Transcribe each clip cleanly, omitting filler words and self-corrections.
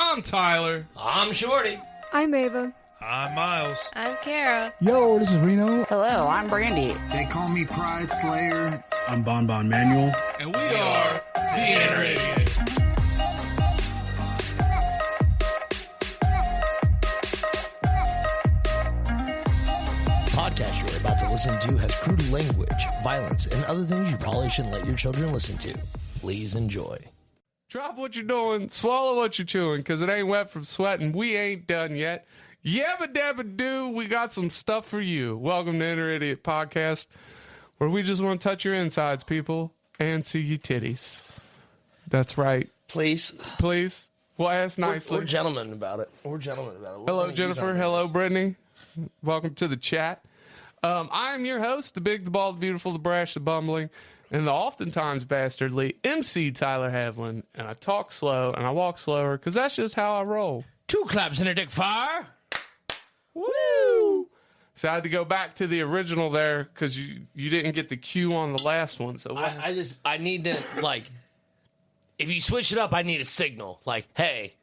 I'm Tyler. I'm Shorty. I'm Ava. I'm Miles. I'm Kara. Yo, this is Reno. Hello, I'm Brandy. They call me Pride Slayer. I'm Bon Manuel. And we are the Inner Idiots. Podcast you're about to listen to has crude language, violence, and other things you probably shouldn't let your children listen to. Please enjoy. Drop what you're doing, swallow what you're chewing, because it ain't wet from sweating. We ain't done yet. Yabba dabba do, we got some stuff for you. Welcome to Inner Idiot Podcast, where we just want to touch your insides, people, and see your titties. That's right. Please. Please. We'll ask nicely. We're gentlemen about it. Hello, Jennifer. Hello, Brittany. Welcome to the chat. I am your host, the big, the bald, the beautiful, the brash, the bumbling, and the oftentimes bastardly MC Tyler Havlin. And I talk slow and I walk slower because that's just how I roll. 2 claps in a dick fire. Woo! So I had to go back to the original there because you didn't get the cue on the last one. So I need to, like, if you switch it up, I need a signal. Like, hey,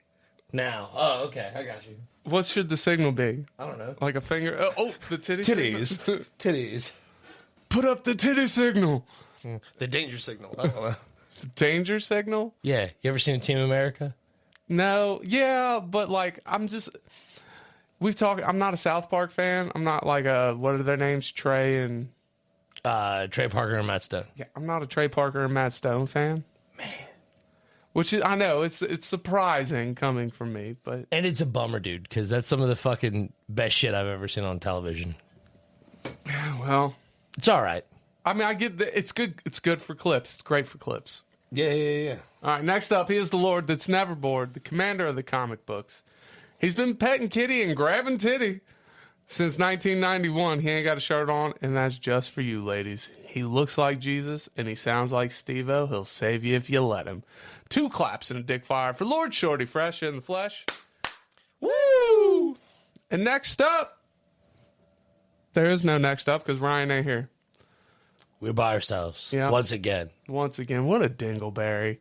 now. Oh, okay, I got you. what should the signal be? I don't know. Like a finger? Oh, the titty Titties. Titties. Put up the titty signal. The danger signal. I don't know. The danger signal? Yeah. You ever seen Team America? No. Yeah, but like I'm not a South Park fan. I'm not like what are their names? Trey and Trey Parker and Matt Stone. yeah, I'm not a Trey Parker and Matt Stone fan. Man. Which is, I know it's surprising coming from me, but And it's a bummer, dude, because that's some of the fucking best shit I've ever seen on television. well, It's all right. I mean, I get that it's good. It's good for clips. It's great for clips. Yeah. All right, next up, he is the Lord that's never bored, the commander of the comic books. He's been petting kitty and grabbing titty since 1991. He ain't got a shirt on, and that's just for you, ladies. He looks like Jesus, and he sounds like Steve-O. He'll save you if you let him. 2 claps and a dick fire for Lord Shorty, fresh in the flesh. Woo! And next up, there is no next up because Ryan ain't here. We're by ourselves. Yeah. Once again. Once again, what a dingleberry.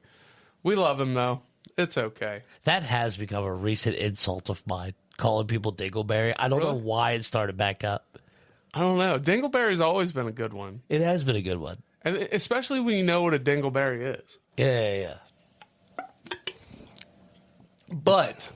We love him, though. It's okay. That has become a recent insult of mine, calling people Dingleberry. I don't know why it started back up. I don't know. Dingleberry's always been a good one. It has been a good one. And especially when you know what a dingleberry is. Yeah. But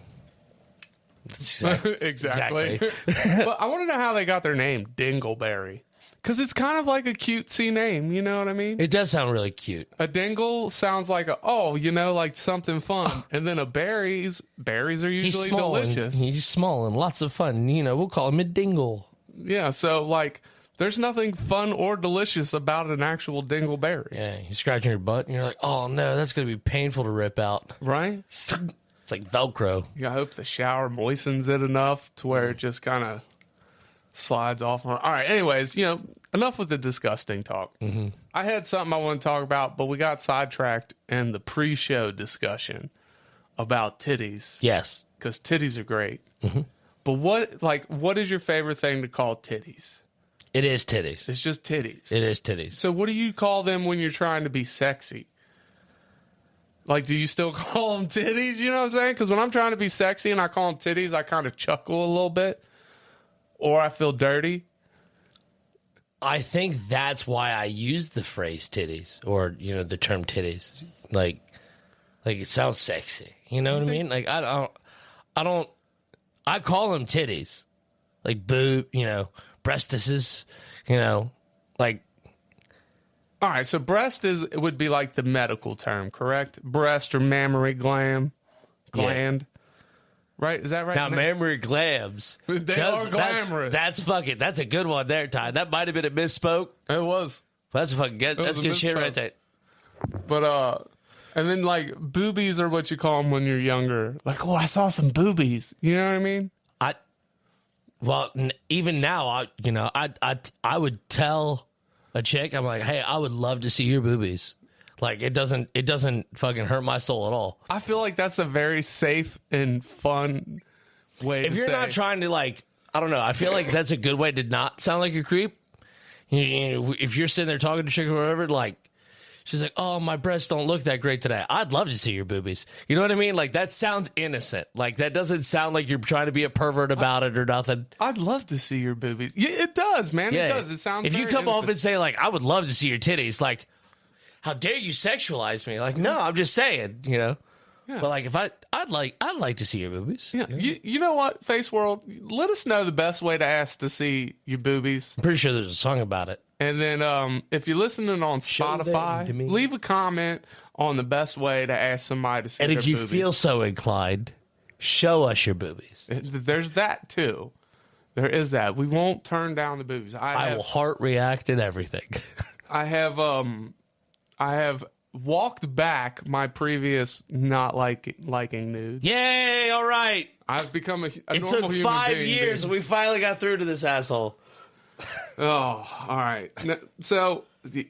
Exactly. exactly. But I want to know how they got their name, Dingleberry. Because it's kind of like a cutesy name, you know what I mean? It does sound really cute. A dingle sounds like like something fun. And then berries are usually delicious. He's small and lots of fun. We'll call him a dingle. Yeah, so like there's nothing fun or delicious about an actual dingleberry. Yeah, you're scratching your butt and you're like, oh no, that's going to be painful to rip out. Right? It's like Velcro. Yeah, I hope the shower moistens it enough to where it just kind of slides off. All right, anyways, enough with the disgusting talk. Mm-hmm. I had something I want to talk about, but we got sidetracked in the pre-show discussion about titties. Yes. Because titties are great. Mm-hmm. But what is your favorite thing to call titties? It is titties. It's just titties. It is titties. So what do you call them when you're trying to be sexy? Like, do you still call them titties? You know what I'm saying? Because when I'm trying to be sexy and I call them titties, I kind of chuckle a little bit. Or I feel dirty. I think that's why I use the phrase titties or, the term titties. Like it sounds sexy. You know what I mean? Like, I call them titties. Like boob, breastises, like. All right, so breast would be like the medical term, correct? Breast or mammary gland. Yeah. Right? Is that right? Now, mammary glands. They are glamorous. That's a good one there, Ty. That might have been a misspoke. It was. That's fucking good. That's good shit right there. But, and then like boobies are what you call them when you're younger. Like, I saw some boobies. You know what I mean? Even now, I would tell a chick, I'm like, hey, I would love to see your boobies. Like, it doesn't fucking hurt my soul at all. I feel like that's a very safe and fun way to say. If you're not trying to, like, I don't know, I feel like that's a good way to not sound like a creep. If you're sitting there talking to a chick or whatever, like, She's like, oh, my breasts don't look that great today. I'd love to see your boobies. You know what I mean? Like, that sounds innocent. Like, that doesn't sound like you're trying to be a pervert about it or nothing. I'd love to see your boobies. Yeah, it does, man. Yeah. It does. It sounds. If you very come off innocent. and say, like, I would love to see your titties, like, how dare you sexualize me? Like, no, I'm just saying, you know. Yeah. But like, if I'd like to see your boobies. Yeah. You know what, Face World? Let us know the best way to ask to see your boobies. I'm pretty sure there's a song about it. And then if you're listening on Show them to Spotify, me. leave a comment on the best way to ask somebody to see And their if you boobies. feel so inclined, show us your boobies. There's that too. There is that. We won't turn down the boobies. I will heart react and everything. I have walked back my previous not liking nudes. Yay! All right. I've become a It normal took human 5 being, years, dude. and we finally got through to this asshole. Oh, all right. So,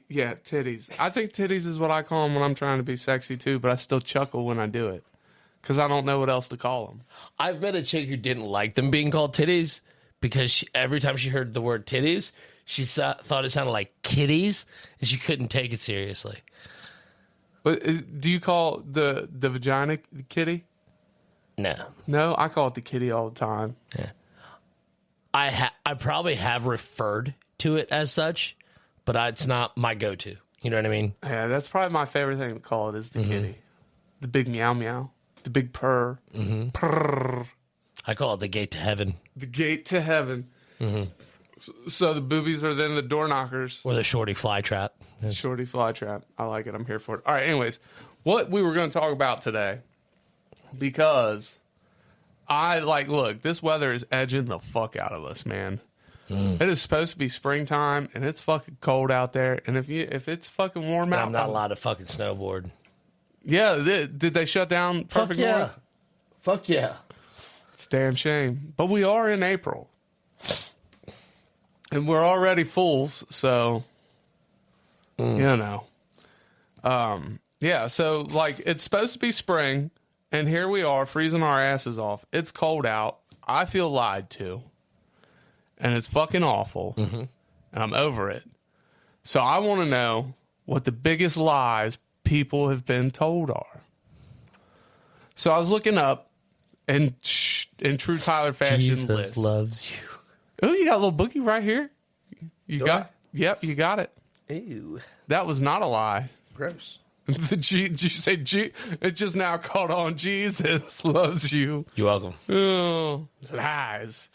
yeah, titties. I think titties is what I call them when I'm trying to be sexy too, but I still chuckle when I do it because I don't know what else to call them. I've met a chick who didn't like them being called titties because every time she heard the word titties, she thought it sounded like kitties, and she couldn't take it seriously. But do you call the vagina the kitty? No. No, I call it the kitty all the time. Yeah. I probably have referred to it as such, but it's not my go-to. You know what I mean? Yeah, that's probably my favorite thing to call it is the kitty. The big meow meow. The big purr. Purr. I call it the gate to heaven. The gate to heaven. So the boobies are then the door knockers. Or the shorty fly trap. Shorty fly trap. I like it. I'm here for it. All right, anyways, what we were going to talk about today, because look, this weather is edging the fuck out of us, man. It is supposed to be springtime, and it's fucking cold out there. And if it's fucking warm out, I'm not allowed to fucking snowboard. Yeah, did they shut down Perfect North? Fuck yeah. It's a damn shame. But we are in April. And we're already fools, so, you know. Yeah, so, like, it's supposed to be spring, and here we are freezing our asses off. It's cold out. I feel lied to. And it's fucking awful. And I'm over it. So I want to know what the biggest lies people have been told are. So I was looking up in true Tyler fashion Jesus list. loves you. Oh, you got a little boogie right here. You Do got? Yep, you got it. Ew. That was not a lie. Gross. Did you say G? It just now caught on. Jesus loves you. You're welcome. Oh, lies.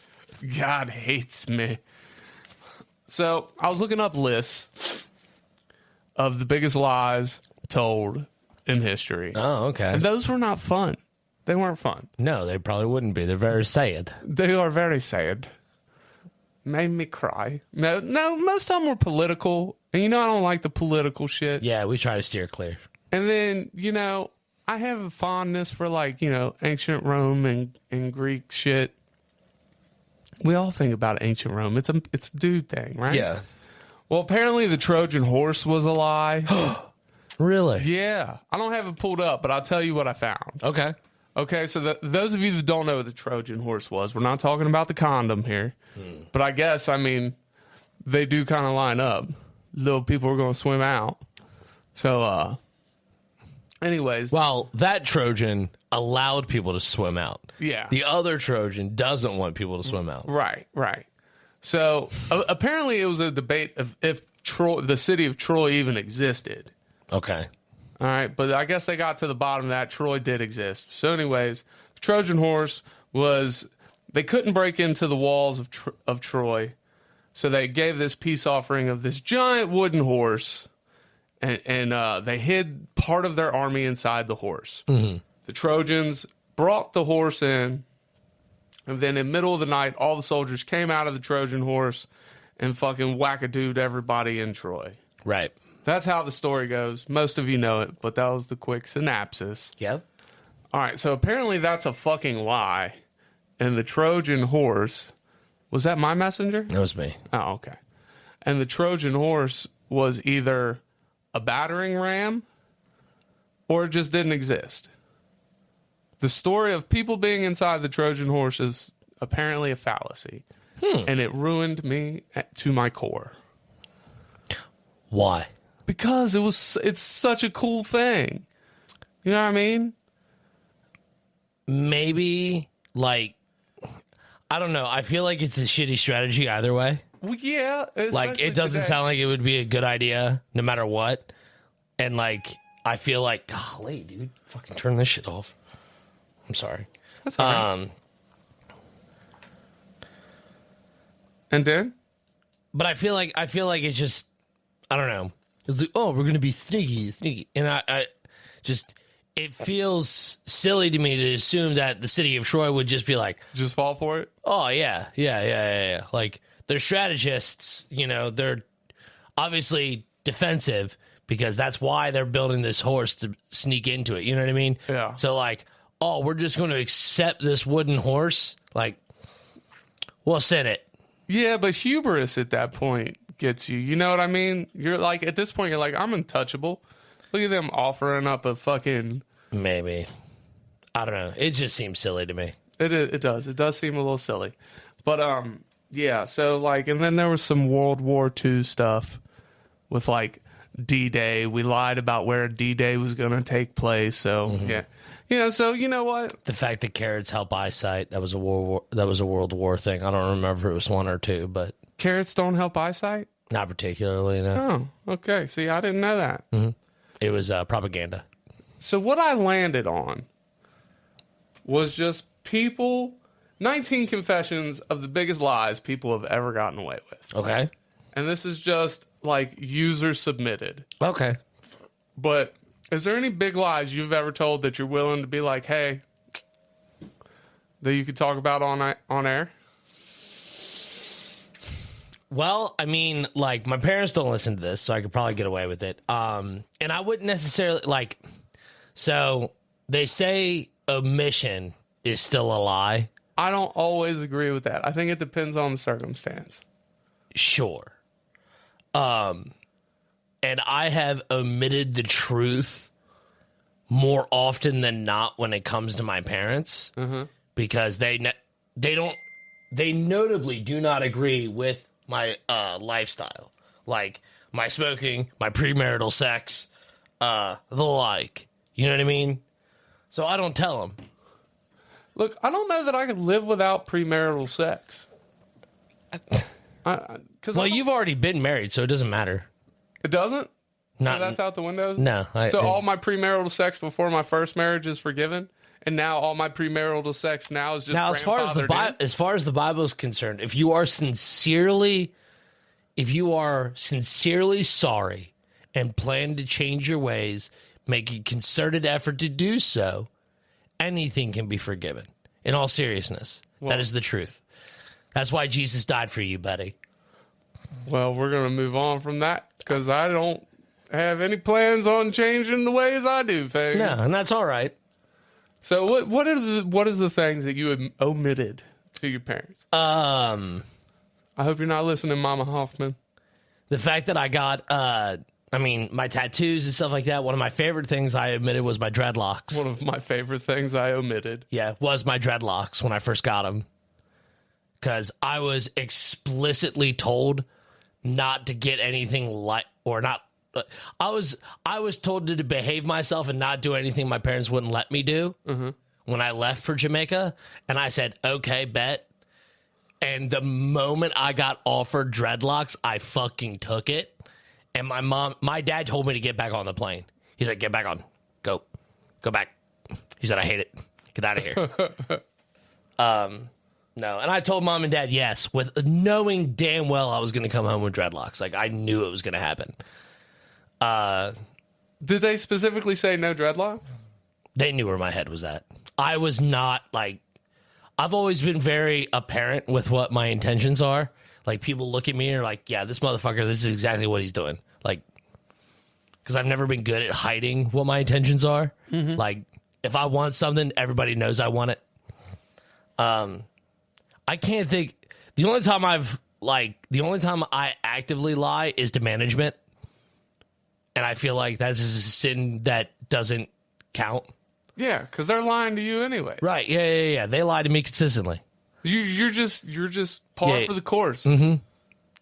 God hates me. So I was looking up lists of the biggest lies told in history. Oh, okay. And those were not fun. They weren't fun. No, they probably wouldn't be. They're very sad. They are very sad. Made me cry. No, most of them were political. And I don't like the political shit. Yeah, we try to steer clear. And then, I have a fondness for ancient Rome and Greek shit. We all think about ancient Rome. It's a dude thing, right? Yeah. Well, apparently the Trojan horse was a lie. Really? Yeah. I don't have it pulled up, but I'll tell you what I found. Okay. Okay, so those of you that don't know what the Trojan horse was, we're not talking about the condom here. But I guess, they do kind of line up. Little people are going to swim out. So, anyways. Well, that Trojan allowed people to swim out. Yeah. The other Trojan doesn't want people to swim out. Right. So, apparently it was a debate of if the city of Troy even existed. Okay. All right, but I guess they got to the bottom of that. Troy did exist. So anyways, the Trojan horse they couldn't break into the walls of Troy. So they gave this peace offering of this giant wooden horse, and they hid part of their army inside the horse. The Trojans brought the horse in, and then in the middle of the night, all the soldiers came out of the Trojan horse and fucking wackadooed everybody in Troy. Right. That's how the story goes. Most of you know it, but that was the quick synopsis. Yep. All right, so apparently that's a fucking lie. And the Trojan horse, was that my messenger? That was me. Oh, okay. And the Trojan horse was either a battering ram or it just didn't exist. The story of people being inside the Trojan horse is apparently a fallacy. And it ruined me to my core. Why? Because it's such a cool thing. You know what I mean? Maybe, like, I don't know. I feel like it's a shitty strategy either way. Well, yeah. Like, it doesn't sound like it would be a good idea no matter what. And, like, I feel like, golly, dude, fucking turn this shit off. I'm sorry. That's all right. And then? But I feel like it's just, I don't know. It's like, oh, we're gonna be sneaky, and I just, it feels silly to me to assume that the city of Troy would just be like, just fall for it. oh yeah. Like, they're strategists, you know. They're obviously defensive because that's why they're building this horse to sneak into it. You know what I mean? Yeah. So like, oh, we're just going to accept this wooden horse. Like, we'll send it. Yeah, but hubris at that point gets you. You know what I mean? You're like, at this point, you're like, I'm untouchable. Look at them offering up a fucking... Maybe. I don't know. It just seems silly to me. It does. It does seem a little silly. But, yeah, so, like, and then there was some World War II stuff with, like, D-Day. We lied about where D-Day was going to take place, so, yeah. Yeah, so, you know what? The fact that carrots help eyesight, that was a World War thing. I don't remember if it was 1 or 2, but... Carrots don't help eyesight? Not particularly, no. Oh, okay. See, I didn't know that. It was propaganda. So what I landed on was just 19 confessions of the biggest lies people have ever gotten away with. Okay. And this is just, like, user submitted. Okay. But is there any big lies you've ever told that you're willing to be like, hey, that you could talk about on air? Well, I mean, like, my parents don't listen to this, so I could probably get away with it. And I wouldn't necessarily, like, so they say omission is still a lie. I don't always agree with that. I think it depends on the circumstance. Sure. And I have omitted the truth more often than not when it comes to my parents, because they notably do not agree with my lifestyle, like my smoking, my premarital sex, the like. You know what I mean? So I don't tell them. Look, I don't know that I could live without premarital sex. Well, you've already been married, so it doesn't matter. It doesn't? Not, so that's out the window? No. All my premarital sex before my first marriage is forgiven, and now all my premarital sex now is just now, as far as the Bible is concerned, if you are sincerely sorry and plan to change your ways, make a concerted effort to do so, anything can be forgiven. In all seriousness, that is the truth. That's why Jesus died for you, buddy. Well, we're going to move on from that because I don't have any plans on changing the ways I do things. No, and that's all right. So what is the things that you had omitted to your parents? I hope you're not listening, Mama Hoffman. The fact that I got, my tattoos and stuff like that. One of my favorite things I omitted was my dreadlocks. One of my favorite things I omitted. Yeah, was my dreadlocks when I first got them. Because I was explicitly told not to get anything I was told to behave myself and not do anything my parents wouldn't let me do when I left for Jamaica. And I said, okay, bet. And the moment I got offered dreadlocks, I fucking took it. And my dad told me to get back on the plane. He's like, get back on. Go back. He said, I hate it. Get out of here. No, and I told mom and dad yes, with knowing damn well I was going to come home with dreadlocks. Like, I knew it was going to happen. Did they specifically say no dreadlock? They knew where my head was at. I was not, like... I've always been very apparent with what my intentions are. Like, people look at me and are like, yeah, this motherfucker, this is exactly what he's doing. Like, because I've never been good at hiding what my intentions are. Like, if I want something, everybody knows I want it. I can't think. The only time I actively lie is to management. And I feel like that's a sin that doesn't count. Yeah, because they're lying to you anyway. Right. Yeah. They lie to me consistently. You're just par for the course.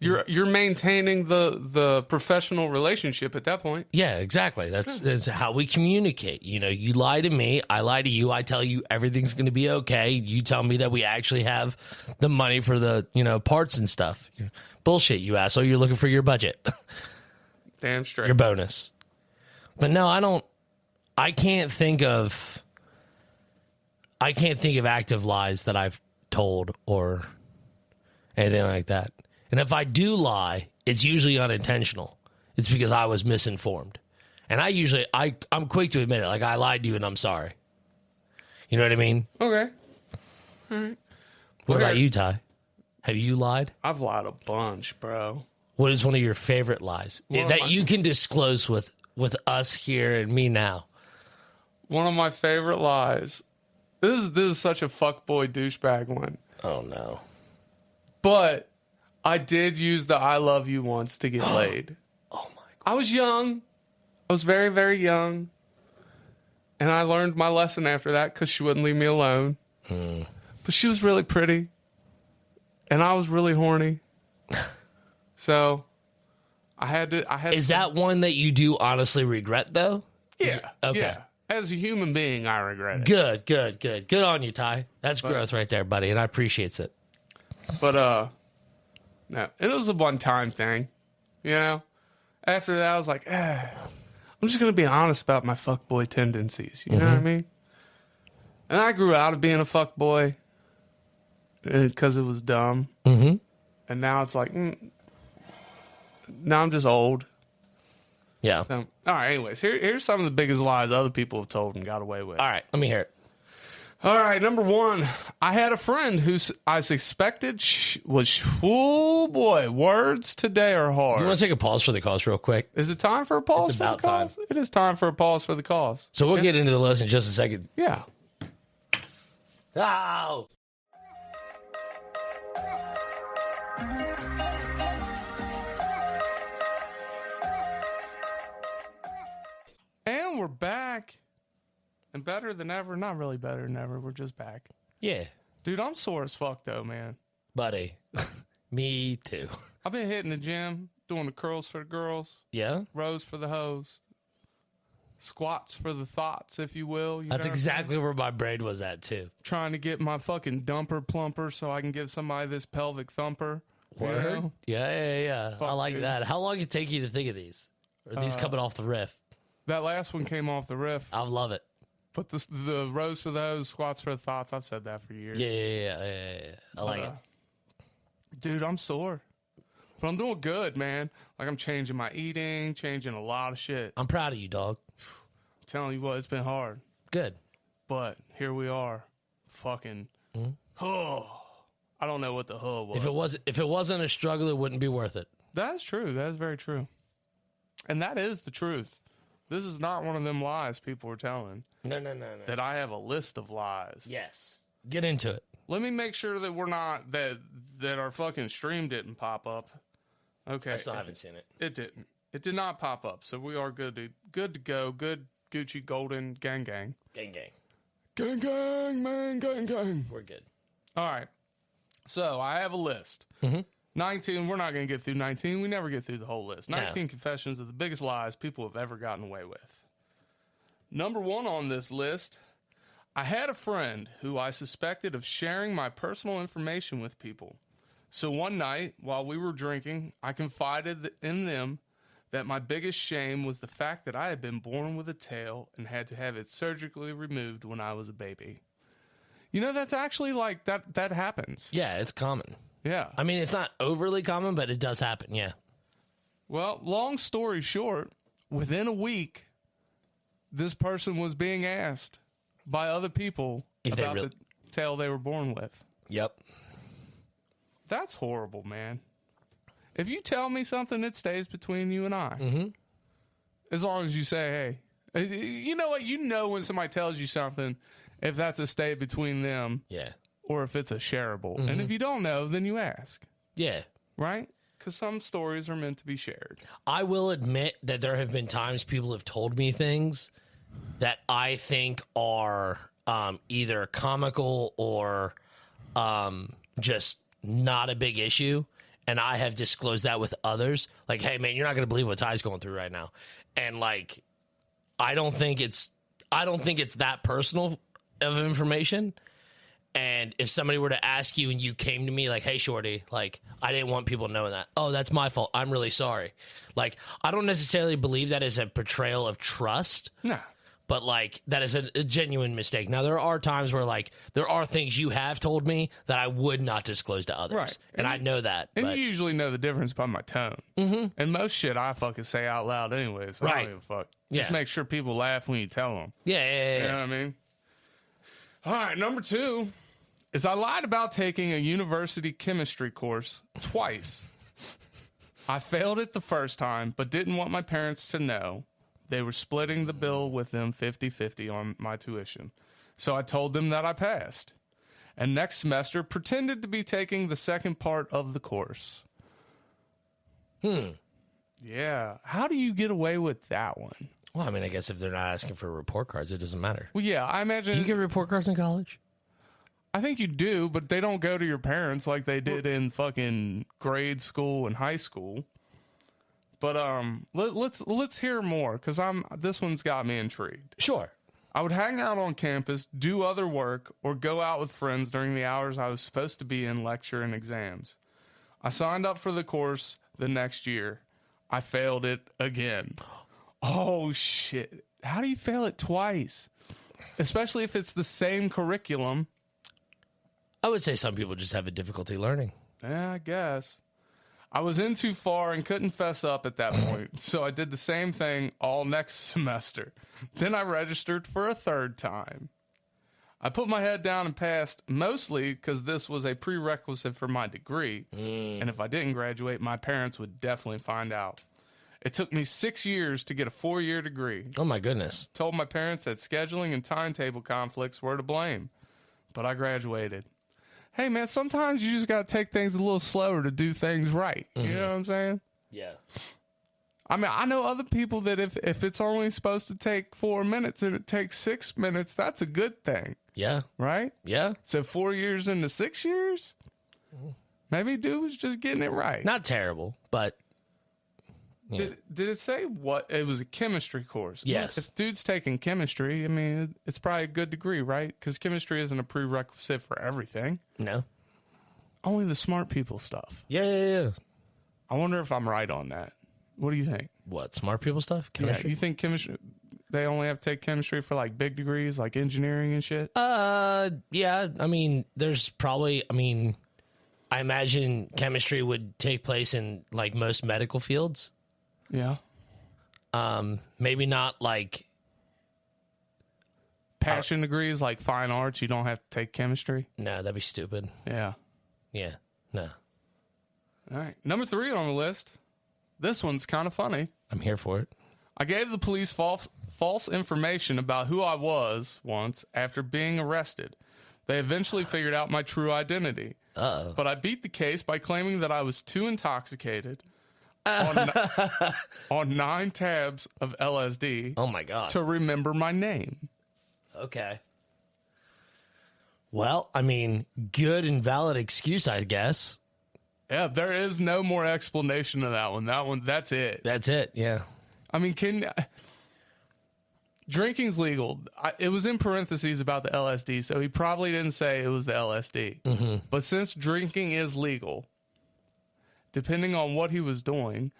You're maintaining the professional relationship at that point. Yeah, exactly. That's how we communicate. You know, you lie to me, I lie to you, I tell you everything's going to be okay. You tell me that we actually have the money for the, parts and stuff. Bullshit, you asshole. You're looking for your budget. Damn straight. Your bonus. But no, I can't think of active lies that I've told or anything like that. And if I do lie, it's usually unintentional. It's because I was misinformed. And I'm quick to admit it. Like, I lied to you and I'm sorry. You know what I mean? Okay. All right. What about you, Ty? Have you lied? I've lied a bunch, bro. What is one of your favorite lies that you can disclose with us here and me now? One of my favorite lies. This is such a fuckboy douchebag one. Oh, no. But I did use the I love you once to get laid. Oh, my God. I was young. I was very, very young. And I learned my lesson after that because she wouldn't leave me alone. But she was really pretty. And I was really horny. So I had to. Is that one that you do honestly regret, though? Yeah. Okay. Yeah. As a human being, I regret it. Good. Good on you, Ty. That's growth right there, buddy, and I appreciate it. But, no, it was a one-time thing, After that, I was like, I'm just going to be honest about my fuckboy tendencies, you know what I mean? And I grew out of being a fuckboy because it was dumb. Mm-hmm. And now it's like, now I'm just old. Yeah. So, all right, anyways, here's some of the biggest lies other people have told and got away with. All right, let me hear it. All right, number one, I had a friend who I suspected was, oh boy, words today are hard. You want to take a pause for the cause real quick? Is it time for a pause It's for the about time. cause? It is time for a pause for the cause. So we'll get into the list in just a second. Yeah. Oh! And we're back. And better than ever. Not really better than ever. We're just back. Yeah. Dude, I'm sore as fuck, though, man. Buddy. Me too. I've been hitting the gym, doing the curls for the girls, Yeah? rows for the hoes, squats for the thoughts, if you will. That's exactly where my brain was at, too. Trying to get my fucking dumper plumper so I can give somebody this pelvic thumper. Word? You know? Yeah. I like dude. that. How long did it take you to think of these? Or are these coming off the riff? That last one came off the riff. I love it. But the rows for those, squats for the thoughts, I've said that for years. Yeah. I like it. Dude, I'm sore. But I'm doing good, man. Like, I'm changing my eating, changing a lot of shit. I'm proud of you, dog. I'm telling you what, it's been hard. Good. But here we are. Fucking. Oh, I don't know what the hull was. If it wasn't a struggle, it wouldn't be worth it. That's true. That is very true. And that is the truth. This is not one of them lies people are telling. No. That I have a list of lies. Yes. Get into it. Let me make sure that we're not that our fucking stream didn't pop up. Okay. I still haven't seen it. It didn't. It did not pop up. So we are good to go. Good Gucci golden gang. Gang. Gang, man, gang. We're good. All right. So I have a list. 19, we're not going to get through 19. We never get through the whole list. 19 confessions of the biggest lies people have ever gotten away with. Number one on this list, I had a friend who I suspected of sharing my personal information with people. So one night, while we were drinking, I confided in them that my biggest shame was the fact that I had been born with a tail and had to have it surgically removed when I was a baby. That's actually like, that happens. Yeah, it's common. Yeah. I mean, it's not overly common, but it does happen, yeah. Well, long story short, within a week, this person was being asked by other people about the tail they were born with. Yep. That's horrible, man. If you tell me something, it stays between you and I. Mm-hmm. As long as you say, hey. You know what? You know when somebody tells you something, if that's a stay between them. Yeah. Or if it's a shareable. And if you don't know, then you ask. Yeah. Right? Because some stories are meant to be shared. I will admit that there have been times people have told me things that I think are either comical or just not a big issue. and I have disclosed that with others. Like, hey, man, you're not going to believe what Ty's going through right now. And, like, I don't think it's that personal of information. And if somebody were to ask you and you came to me like, hey, Shorty, like, I didn't want people knowing that. Oh, that's my fault. I'm really sorry. Like, I don't necessarily believe that is a portrayal of trust. No. But, like, that is a genuine mistake. Now, there are times where, like, there are things you have told me that I would not disclose to others. Right. And I know that. And but you usually know the difference by my tone. Mm-hmm. And most shit I fucking say out loud anyway, so I don't give a fuck. Just Yeah. make sure people laugh when you tell them. Yeah. You know what I mean? All right, number 2 is I lied about taking a university chemistry course twice. I failed it the first time, but didn't want my parents to know. They were splitting the bill with them 50-50 on my tuition. So I told them that I passed. And next semester pretended to be taking the second part of the course. Yeah. How do you get away with that one? Well, I mean, I guess if they're not asking for report cards, it doesn't matter. Well, yeah, I imagine... Do you get report cards in college? I think you do, but they don't go to your parents like they did in fucking grade school and high school. But let's hear more, because this one's got me intrigued. Sure. I would hang out on campus, do other work, or go out with friends during the hours I was supposed to be in lecture and exams. I signed up for the course the next year. I failed it again. Oh, shit. How do you fail it twice? Especially if it's the same curriculum. I would say some people just have a difficulty learning. Yeah, I guess. I was in too far and couldn't fess up at that point, so I did the same thing all next semester. Then I registered for a third time. I put my head down and passed, mostly because this was a prerequisite for my degree, and if I didn't graduate, my parents would definitely find out. It took me 6 years to get a 4-year degree. Oh, my goodness. Told my parents that scheduling and timetable conflicts were to blame, but I graduated. Hey, man, sometimes you just got to take things a little slower to do things right. You know what I'm saying? Yeah. I mean, I know other people that if it's only supposed to take 4 minutes and it takes 6 minutes, that's a good thing, Yeah. right? Yeah. So 4 years into 6 years, maybe dude was just getting it right. Not terrible, but... Yeah. Did it say what? It was a chemistry course. Yes. If dude's taking chemistry, I mean, it's probably a good degree, right? Because chemistry isn't a prerequisite for everything. No. Only the smart people stuff. Yeah. I wonder if I'm right on that. What do you think? What, smart people stuff? Chemistry? Yeah, you think chemistry, they only have to take chemistry for like big degrees, like engineering and shit? Yeah. I mean, there's probably, I imagine chemistry would take place in like most medical fields. Yeah. Maybe not like Passion degrees like fine arts, you don't have to take chemistry. no, that'd be stupid. Yeah. Yeah. No. All right. Number 3 on the list. This one's kind of funny. I'm here for it. I gave the police false information about who I was once after being arrested. They eventually figured out my true identity. Uh-oh. But I beat the case by claiming that I was too intoxicated on 9 tabs of LSD Oh my God. to remember my name. Okay. Well, good and valid excuse, I guess. Yeah, there is no more explanation of that one. That's it. That's it. Yeah. I mean, drinking's legal. It was in parentheses about the LSD, so he probably didn't say it was the LSD. Mm-hmm. But since drinking is legal, depending on what he was doing,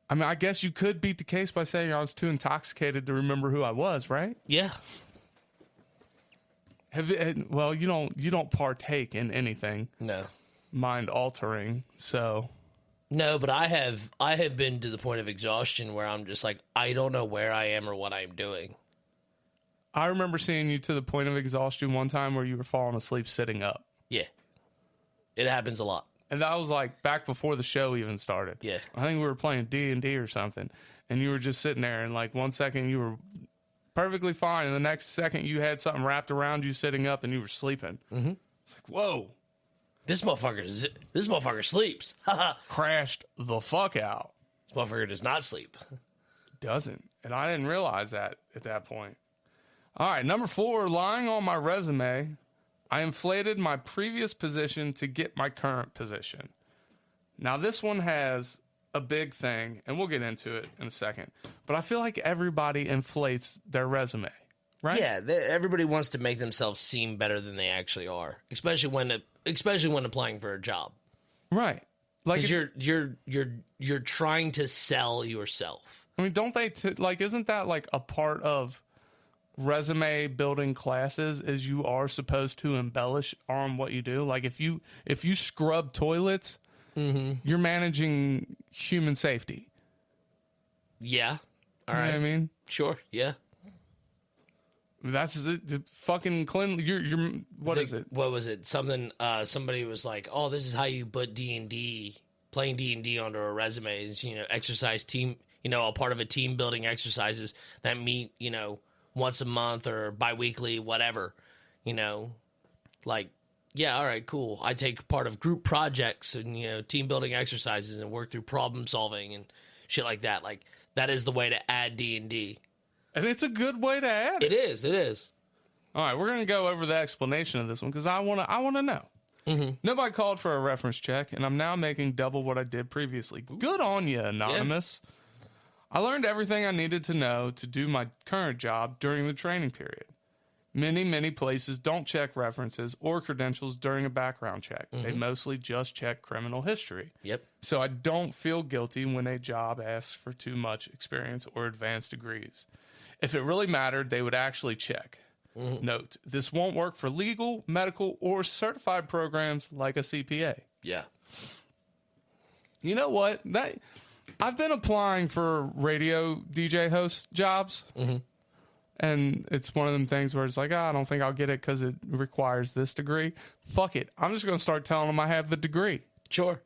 I guess you could beat the case by saying I was too intoxicated to remember who I was, right? Yeah. Well, you don't partake in anything No. mind altering, so No, but I have been to the point of exhaustion where I'm just like, I don't know where I am or what I'm doing. I remember seeing you to the point of exhaustion one time where you were falling asleep sitting up. Yeah. It happens a lot. And that was like back before the show even started. Yeah. I think we were playing D&D or something, and you were just sitting there, and like 1 second you were perfectly fine, and the next second you had something wrapped around you sitting up, and you were sleeping. Mm-hmm. It's like, whoa. This motherfucker sleeps. Crashed the fuck out. This motherfucker does not sleep. Doesn't. And I didn't realize that at that point. All right, number 4, lying on my resume. I inflated my previous position to get my current position. Now, this one has a big thing, and we'll get into it in a second. But I feel like everybody inflates their resume, right? Yeah, everybody wants to make themselves seem better than they actually are, especially when applying for a job. Right. Like Because you're trying to sell yourself. I mean, don't they like? Isn't that like a part of resume building classes? Is you are supposed to embellish on what you do? Like if you scrub toilets, you're managing human safety. Yeah. All You know right. what I mean, Sure. Yeah. that's the fucking clean. You're what is it? What was it? Something. Somebody was like, "Oh, this is how you put D&D, playing D&D onto a resume. Is exercise team. A part of a team building exercises that meet once a month or biweekly, whatever. Like, yeah, all right, cool. I take part of group projects and team building exercises and work through problem solving and shit like that. Like that is the way to add D&D. And it's a good way to add It is. It is. All right, we're gonna go over the explanation of this one because I wanna know. Nobody called for a reference check, and I'm now making double what I did previously. Good on you, anonymous. I learned everything I needed to know to do my current job during the training period. Many places don't check references or credentials during a background check. They mostly just check criminal history. Yep. So I don't feel guilty when a job asks for too much experience or advanced degrees. If it really mattered, they would actually check. Note, this won't work for legal, medical, or certified programs like a CPA. Yeah. You know what? I've been applying for radio DJ host jobs. And it's one of them things where it's like, I don't think I'll get it because it requires this degree. Fuck it. I'm just going to start telling them I have the degree. Sure.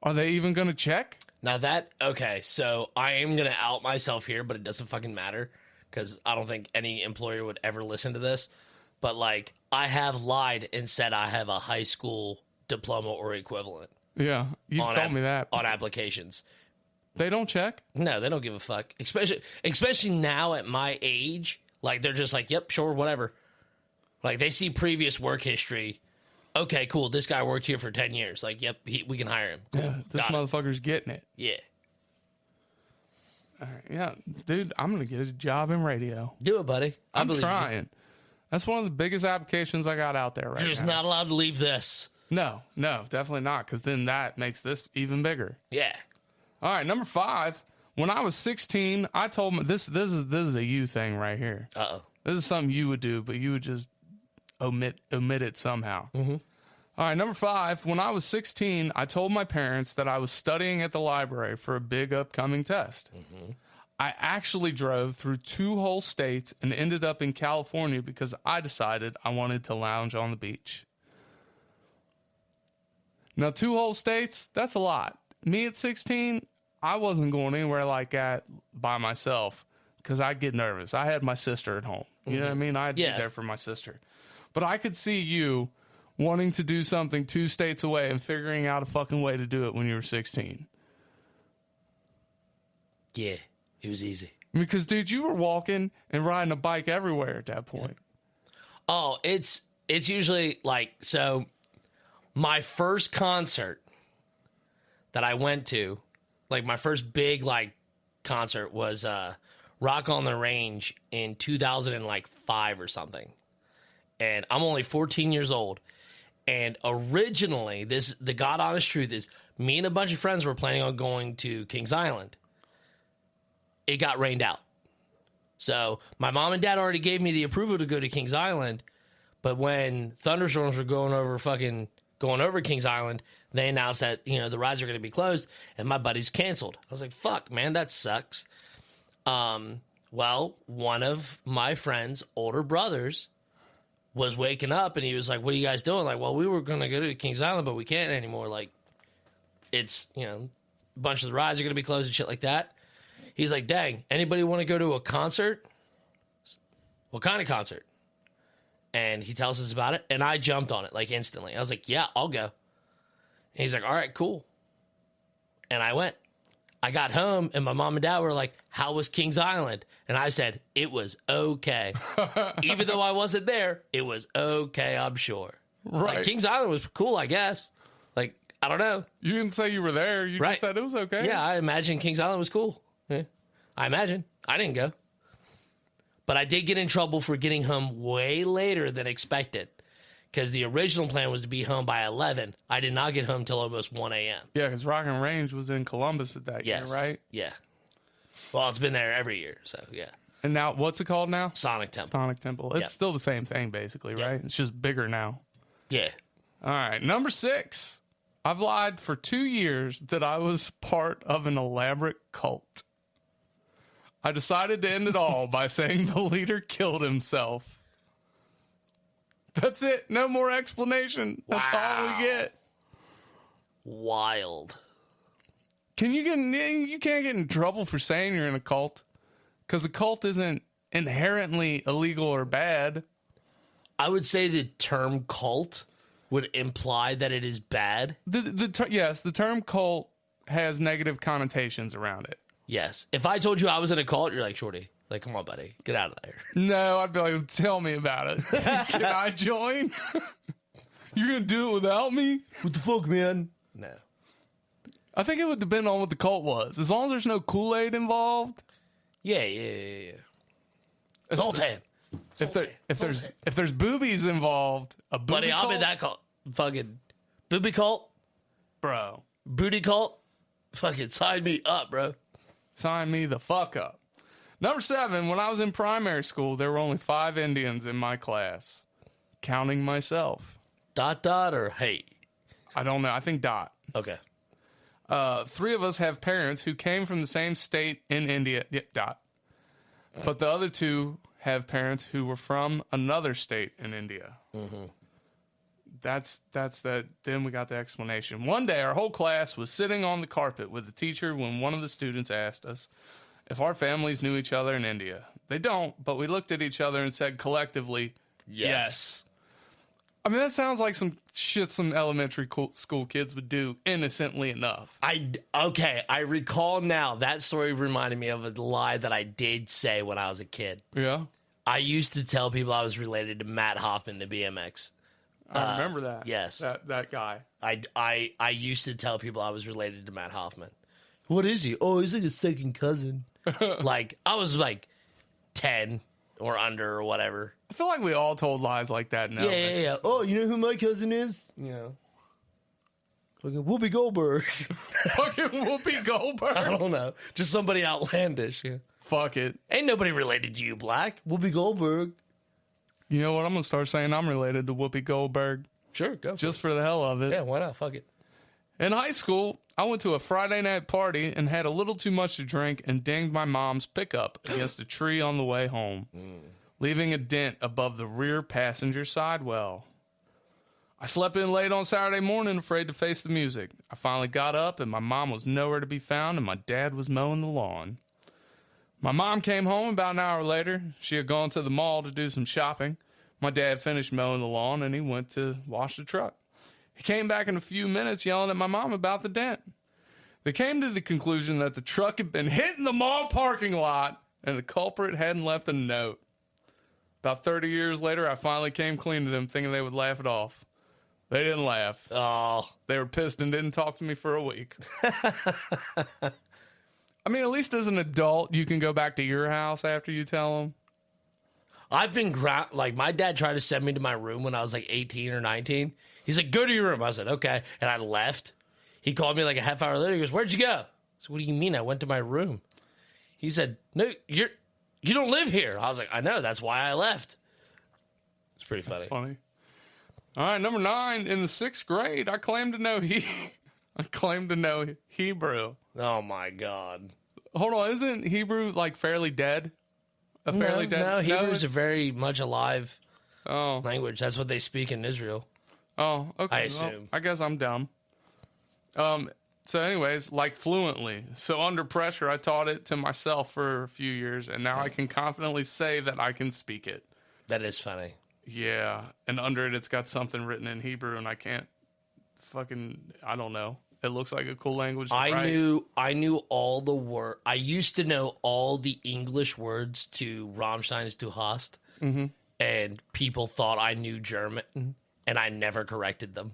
Are they even going to check? Now okay, so I am going to out myself here, but it doesn't fucking matter because I don't think any employer would ever listen to this. But, like, I have lied and said I have a high school diploma or equivalent. Yeah, you've told me that. On applications. They don't check? No, they don't give a fuck. Especially now at my age, like, they're just like, yep, sure, whatever. Like, they see previous work history. Okay, cool, this guy worked here for 10 years. Like, yep, we can hire him. Cool, Yeah, this motherfucker's getting it. Yeah. All right, yeah, dude, I'm going to get a job in radio. Do it, buddy. I'm trying. That's one of the biggest applications I got out there right now. You're just not allowed to leave this. No, definitely not, because then that makes this even bigger. Yeah. All right, number 5. When I was 16, I told my this is a you thing right here. Uh-oh. This is something you would do, but you would just omit it somehow. All right, number 5. When I was 16, I told my parents that I was studying at the library for a big upcoming test. I actually drove through 2 whole states and ended up in California because I decided I wanted to lounge on the beach. Now, 2 whole states, that's a lot. Me at 16, I wasn't going anywhere like that by myself because I'd get nervous. I had my sister at home. You know what I mean? I'd be there for my sister. But I could see you wanting to do something 2 states away and figuring out a fucking way to do it when you were 16. Yeah, it was easy. Because, dude, you were walking and riding a bike everywhere at that point. Oh, it's usually like, so my first concert that I went to, like my first big like concert was Rock on the Range in 2005 or something. And I'm only 14 years old. And originally, the God honest truth is, me and a bunch of friends were planning on going to Kings Island. It got rained out. So my mom and dad already gave me the approval to go to Kings Island. But when thunderstorms were going over Kings Island, they announced that, the rides are going to be closed, and my buddies canceled. I was like, fuck, man, that sucks. Well, one of my friend's older brothers was waking up, and he was like, what are you guys doing? Like, well, we were going to go to Kings Island, but we can't anymore. Like, it's, a bunch of the rides are going to be closed and shit like that. He's like, dang, anybody want to go to a concert? What kind of concert? And he tells us about it, and I jumped on it, like, instantly. I was like, yeah, I'll go. And he's like, all right, cool. And I went. I got home, and my mom and dad were like, how was Kings Island? And I said, it was okay. Even though I wasn't there, it was okay, I'm sure. Right. Like, Kings Island was cool, I guess. Like, I don't know. You didn't say you were there. You Right. just said it was okay. Yeah, I imagine Kings Island was cool. Yeah. I imagine. I didn't go. But I did get in trouble for getting home way later than expected. Because the original plan was to be home by 11. I did not get home till almost 1 a.m. Yeah, because Rock and Range was in Columbus at that Yes. year, right? Yeah. Well, it's been there every year, so yeah. And now, what's it called now? Sonic Temple. Sonic Temple. It's Yep. still the same thing, basically, Yep. right? It's just bigger now. Yeah. All right, number 6. I've lied for 2 years that I was part of an elaborate cult. I decided to end it all by saying the leader killed himself. That's it. No more explanation. That's all Wow. we get. Wild. You can't get in trouble for saying you're in a cult, because a cult isn't inherently illegal or bad. I would say the term cult would imply that it is bad. Yes, the term cult has negative connotations around it. Yes. If I told you I was in a cult, you're like, Shorty, like, come on, buddy, get out of there. No, I'd be like, tell me about it. Can I join? You're going to do it without me? What the fuck, man? No. I think it would depend on what the cult was. As long as there's no Kool-Aid involved. Yeah. Sultan. If there's boobies involved, a booby Buddy, cult, I'm in that cult. Fucking booby cult, bro, booty cult. Fucking sign me up, bro. sign me the fuck up. Number 7, when I was in primary school, there were only 5 Indians in my class, counting myself. ... or hey. I don't know. I think ... Okay. 3 of us have parents who came from the same state in India. Yeah, ... But the other 2 have parents who were from another state in India. Mm-hmm. That's that. Then we got the explanation. One day, our whole class was sitting on the carpet with the teacher when one of the students asked us if our families knew each other in India. They don't, but we looked at each other and said collectively, yes. I mean, that sounds like some shit some elementary school kids would do innocently enough. I recall now. That story reminded me of a lie that I did say when I was a kid. Yeah, I used to tell people I was related to Matt Hoffman, the BMX. I remember that. Yes. That guy. I used to tell people I was related to Matt Hoffman. What is he? Oh, he's like a second cousin. Like, I was like 10 or under or whatever. I feel like we all told lies like that now. Yeah. Oh, you know who my cousin is? You know. Fucking Whoopi Goldberg. Fucking Whoopi Goldberg. I don't know. Just somebody outlandish. Yeah. Fuck it. Ain't nobody related to you, Black. Whoopi Goldberg. You know what? I'm going to start saying I'm related to Whoopi Goldberg. Sure, go for Just it. for the hell of it. Yeah, why not? Fuck it. In high school, I went to a Friday night party and had a little too much to drink and dinged my mom's pickup against a tree on the way home, leaving a dent above the rear passenger sidewell. I slept in late on Saturday morning, afraid to face the music. I finally got up and my mom was nowhere to be found and my dad was mowing the lawn. My mom came home about an hour later. She had gone to the mall to do some shopping. My dad finished mowing the lawn and he went to wash the truck. He came back in a few minutes yelling at my mom about the dent. They came to the conclusion that the truck had been hit in the mall parking lot and the culprit hadn't left a note. About 30 years later, I finally came clean to them thinking they would laugh it off. They didn't laugh. Oh, They were pissed and didn't talk to me for a week. I mean, at least as an adult, you can go back to your house after you tell them. I've been like, my dad tried to send me to my room when I was like 18 or 19. He's like, go to your room. I said, okay. And I left. He called me like a half hour later. He goes, where'd you go? I said, what do you mean? I went to my room. He said, no, you don't live here. I was like, I know. That's why I left. It's pretty funny. Funny. All right, number 9. In the 6th grade, I claimed to know Hebrew. Oh, my God. Hold on, isn't Hebrew like fairly dead? Fairly dead? No, Hebrew is it's- a very much alive Oh, language. That's what they speak in Israel. okay. I well, assume. I guess I'm dumb. So anyways, like fluently. So under pressure, I taught it to myself for a few years, and now I can confidently say that I can speak it. That is funny. Yeah, and under it, it's got something written in Hebrew, and I can't I don't know. It looks like a cool language to write. I knew all the word. I used to know all the English words to Rammstein's Du Hast, and people thought I knew German, and I never corrected them.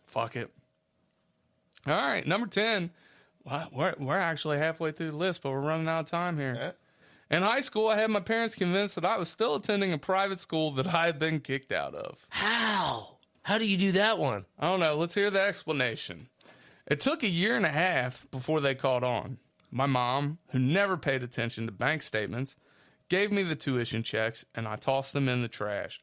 Fuck it. All right, number 10. We're actually halfway through the list, but we're running out of time here. Yeah. In high school, I had my parents convinced that I was still attending a private school that I had been kicked out of. How? How do you do that one? I don't know. Let's hear the explanation. It took a year and a half before they caught on. My mom, who never paid attention to bank statements, gave me the tuition checks, and I tossed them in the trash.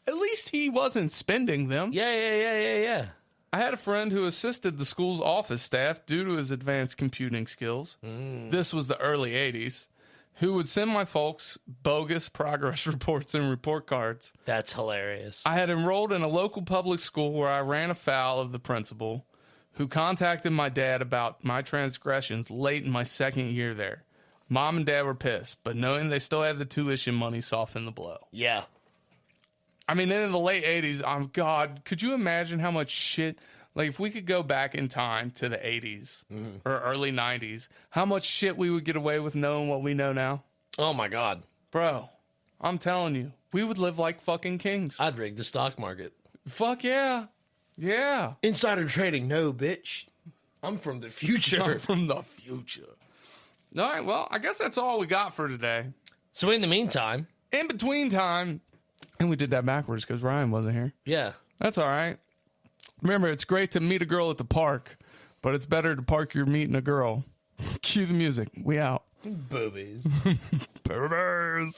At least he wasn't spending them. Yeah. I had a friend who assisted the school's office staff due to his advanced computing skills. This was the early 80s. Who would send my folks bogus progress reports and report cards. That's hilarious. I had enrolled in a local public school where I ran afoul of the principal, who contacted my dad about my transgressions late in my second year there. Mom and dad were pissed, but knowing they still had the tuition money softened the blow. Yeah. I mean, then in the late 80s, God, could you imagine how much shit, like if we could go back in time to the 80s or early 90s, how much shit we would get away with knowing what we know now? Oh, my God. Bro, I'm telling you, we would live like fucking kings. I'd rig the stock market. Fuck yeah. Yeah. Insider trading, no, bitch. I'm from the future. I'm from the future. All right, well, I guess that's all we got for today. So in the meantime, In between time, and we did that backwards because Ryan wasn't here. yeah. That's all right. Remember, it's great to meet a girl at the park, but it's better to park your meeting a girl. Cue the music. We out. Boobies. Boobies.